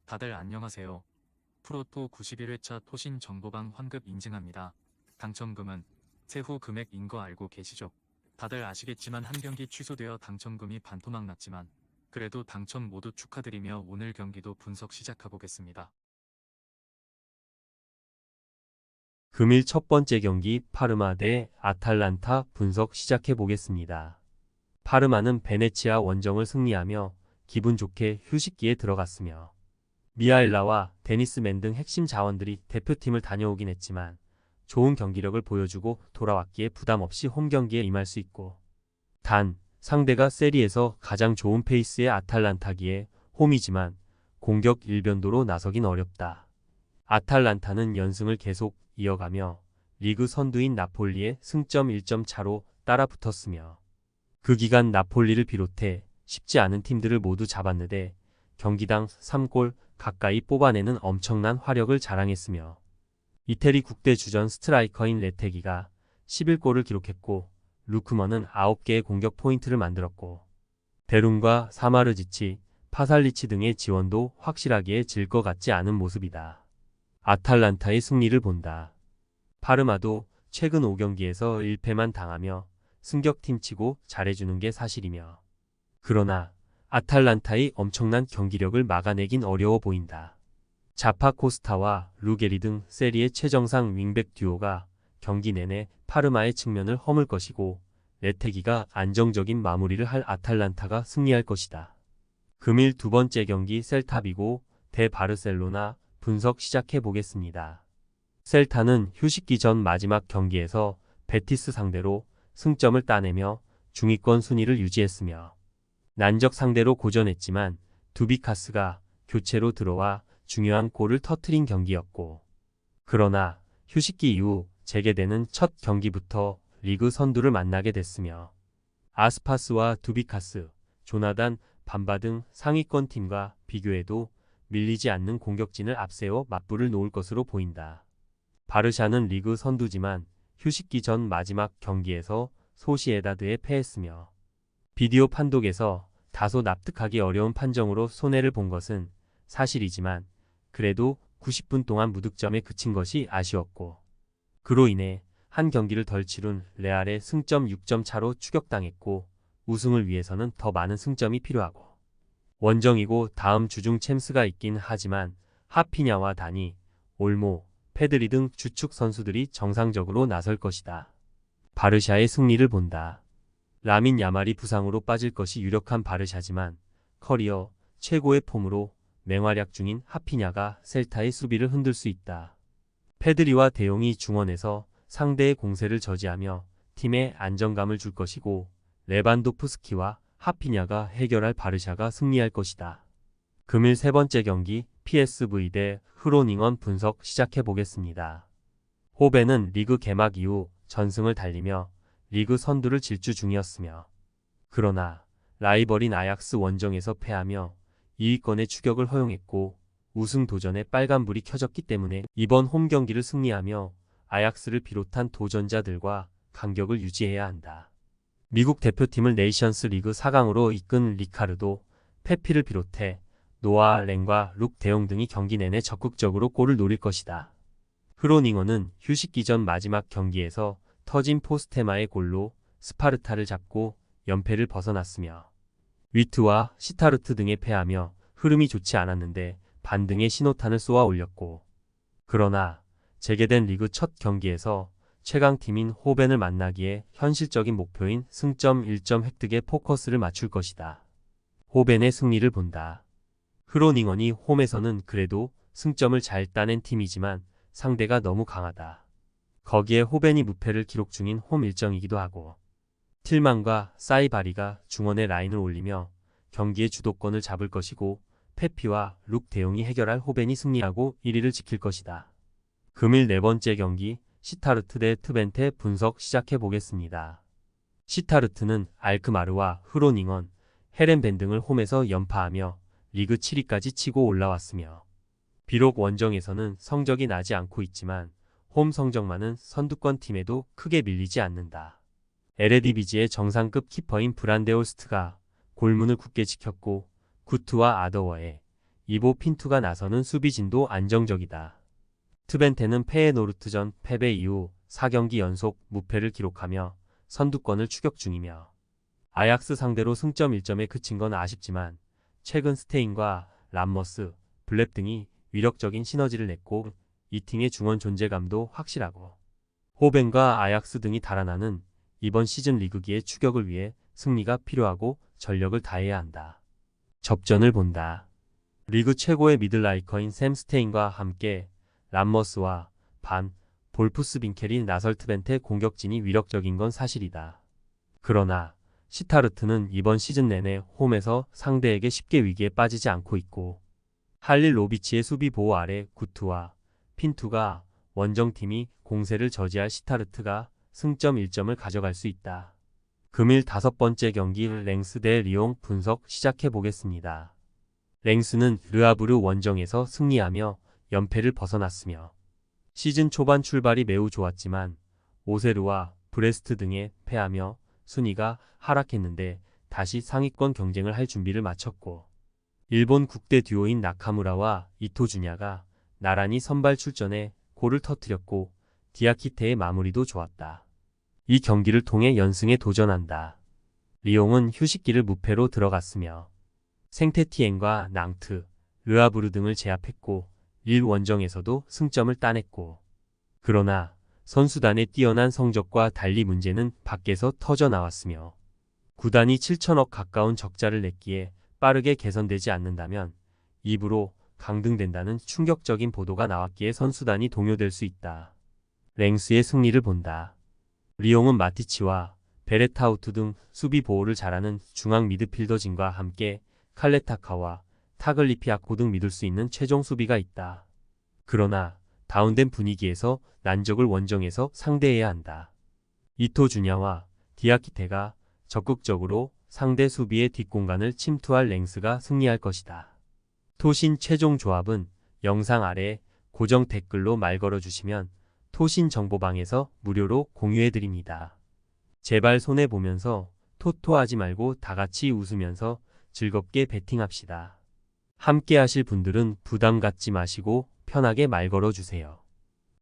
다들 안녕하세요. 프로토 91회차 토신 정보방 환급 인증합니다. 당첨금은 세후 금액인 거 알고 계시죠? 다들 아시겠지만 한 경기 취소되어 당첨금이 반토막 났지만 그래도 당첨 모두 축하드리며 오늘 경기도 분석 시작해보겠습니다. 금일 첫 번째 경기 파르마 대 아탈란타 분석 시작해 보겠습니다. 파르마는 베네치아 원정을 승리하며 기분 좋게 휴식기에 들어갔으며 미아엘라와 데니스맨 등 핵심 자원들이 대표팀을 다녀오긴 했지만 좋은 경기력을 보여주고 돌아왔기에 부담 없이 홈 경기에 임할 수 있고, 단 상대가 세리에서 가장 좋은 페이스의 아탈란타기에 홈이지만 공격 일변도로 나서긴 어렵다. 아탈란타는 연승을 계속 이어가며 리그 선두인 나폴리에 승점 1점 차로 따라붙었으며 그 기간 나폴리를 비롯해 쉽지 않은 팀들을 모두 잡았는데 경기당 3골 가까이 뽑아내는 엄청난 화력을 자랑했으며 이태리 국대 주전 스트라이커인 레테기가 11골을 기록했고 루크먼은 9개의 공격 포인트를 만들었고 베룬과 사마르지치, 파살리치 등의 지원도 확실하게 질 것 같지 않은 모습이다. 아탈란타의 승리를 본다. 파르마도 최근 5경기에서 1패만 당하며 승격팀치고 잘해주는 게 사실이며, 그러나 아탈란타의 엄청난 경기력을 막아내긴 어려워 보인다. 자파 코스타와 루게리 등 세리의 최정상 윙백 듀오가 경기 내내 파르마의 측면을 허물 것이고 레테기가 안정적인 마무리를 할 아탈란타가 승리할 것이다. 금일 두 번째 경기 셀타비고 대 바르셀로나 분석 시작해 보겠습니다. 셀타는 휴식기 전 마지막 경기에서 베티스 상대로 승점을 따내며 중위권 순위를 유지했으며 난적 상대로 고전했지만 두비카스가 교체로 들어와 중요한 골을 터뜨린 경기였고, 그러나 휴식기 이후 재개되는 첫 경기부터 리그 선두를 만나게 됐으며 아스파스와 두비카스, 조나단, 반바 등 상위권 팀과 비교해도 밀리지 않는 공격진을 앞세워 맞불을 놓을 것으로 보인다. 바르샤는 리그 선두지만 휴식기 전 마지막 경기에서 소시에다드에 패했으며 비디오 판독에서 다소 납득하기 어려운 판정으로 손해를 본 것은 사실이지만 그래도 90분 동안 무득점에 그친 것이 아쉬웠고, 그로 인해 한 경기를 덜 치룬 레알의 승점 6점 차로 추격당했고 우승을 위해서는 더 많은 승점이 필요하고 원정이고 다음 주중 챔스가 있긴 하지만 하피냐와 다니, 올모, 페드리 등 주축 선수들이 정상적으로 나설 것이다. 바르샤의 승리를 본다. 라민 야말이 부상으로 빠질 것이 유력한 바르샤지만 커리어 최고의 폼으로 맹활약 중인 하피냐가 셀타의 수비를 흔들 수 있다. 페드리와 대용이 중원에서 상대의 공세를 저지하며 팀에 안정감을 줄 것이고 레반도프스키와 하피냐가 해결할 바르샤가 승리할 것이다. 금일 세 번째 경기 PSV 대 흐로닝언 분석 시작해 보겠습니다. 호벤은 리그 개막 이후 전승을 달리며 리그 선두를 질주 중이었으며, 그러나 라이벌인 아약스 원정에서 패하며 2위권의 추격을 허용했고 우승 도전에 빨간불이 켜졌기 때문에 이번 홈 경기를 승리하며 아약스를 비롯한 도전자들과 간격을 유지해야 한다. 미국 대표팀을 네이션스 리그 4강으로 이끈 리카르도, 페피를 비롯해 노아 랭과 룩 대용 등이 경기 내내 적극적으로 골을 노릴 것이다. 흐로닝어는 휴식기 전 마지막 경기에서 터진 포스테마의 골로 스파르타를 잡고 연패를 벗어났으며 위트와 시타르트 등에 패하며 흐름이 좋지 않았는데 반등의 신호탄을 쏘아 올렸고, 그러나 재개된 리그 첫 경기에서 최강팀인 호벤을 만나기에 현실적인 목표인 승점 1점 획득에 포커스를 맞출 것이다. 호벤의 승리를 본다. 흐로닝언이 홈에서는 그래도 승점을 잘 따낸 팀이지만 상대가 너무 강하다. 거기에 호벤이 무패를 기록 중인 홈 일정이기도 하고 틸만과 사이바리가 중원에 라인을 올리며 경기의 주도권을 잡을 것이고 페피와 룩 대용이 해결할 호벤이 승리하고 1위를 지킬 것이다. 금일 네 번째 경기 시타르트 대 트벤테 분석 시작해 보겠습니다. 시타르트는 알크마르와 흐로닝언, 헤렌벤 등을 홈에서 연파하며 리그 7위까지 치고 올라왔으며 비록 원정에서는 성적이 나지 않고 있지만 홈 성적만은 선두권 팀에도 크게 밀리지 않는다. 에레디비지의 정상급 키퍼인 브란데올스트가 골문을 굳게 지켰고 구트와 아더워에 이보 핀투가 나서는 수비진도 안정적이다. 트벤테는 페에노르트전 패배 이후 4경기 연속 무패를 기록하며 선두권을 추격 중이며 아약스 상대로 승점 1점에 그친 건 아쉽지만 최근 스테인과 람머스, 블랩 등이 위력적인 시너지를 냈고 이 팀의 중원 존재감도 확실하고 호벤과 아약스 등이 달아나는 이번 시즌 리그기의 추격을 위해 승리가 필요하고 전력을 다해야 한다. 접전을 본다. 리그 최고의 미들라이커인 샘 스테인과 함께 람머스와 반 볼프스빈켈이 나설 트벤테 공격진이 위력적인 건 사실이다. 그러나 시타르트는 이번 시즌 내내 홈에서 상대에게 쉽게 위기에 빠지지 않고 있고 할릴 로비치의 수비 보호 아래 구투와 핀투가 원정팀이 공세를 저지할 시타르트가 승점 1점을 가져갈 수 있다. 금일 5번째 경기 랭스 대 리옹 분석 시작해 보겠습니다. 랭스는 르아브르 원정에서 승리하며 연패를 벗어났으며 시즌 초반 출발이 매우 좋았지만 오세르와 브레스트 등에 패하며 순위가 하락했는데 다시 상위권 경쟁을 할 준비를 마쳤고 일본 국대 듀오인 나카무라와 이토주냐가 나란히 선발 출전해 골을 터뜨렸고 디아키테의 마무리도 좋았다. 이 경기를 통해 연승에 도전한다. 리옹은 휴식기를 무패로 들어갔으며 생테티엔과 낭트, 르아브르 등을 제압했고 릴 원정에서도 승점을 따냈고 그러나 선수단의 뛰어난 성적과 달리 문제는 밖에서 터져 나왔으며 구단이 7천억 가까운 적자를 냈기에 빠르게 개선되지 않는다면 입으로 강등된다는 충격적인 보도가 나왔기에 선수단이 동요될 수 있다. 랭스의 승리를 본다. 리옹은 마티치와 베레타우트 등 수비 보호를 잘하는 중앙 미드필더진과 함께 칼레타카와 타글리피아코 등 믿을 수 있는 최종 수비가 있다. 그러나 다운된 분위기에서 난적을 원정에서 상대해야 한다. 이토주냐와 디아키테가 적극적으로 상대 수비의 뒷공간을 침투할 랭스가 승리할 것이다. 토신 최종 조합은 영상 아래 고정 댓글로 말 걸어주시면 토신 정보방에서 무료로 공유해드립니다. 제발 손해보면서 토토하지 말고 다같이 웃으면서 즐겁게 베팅합시다. 함께 하실 분들은 부담 갖지 마시고 편하게 말 걸어주세요.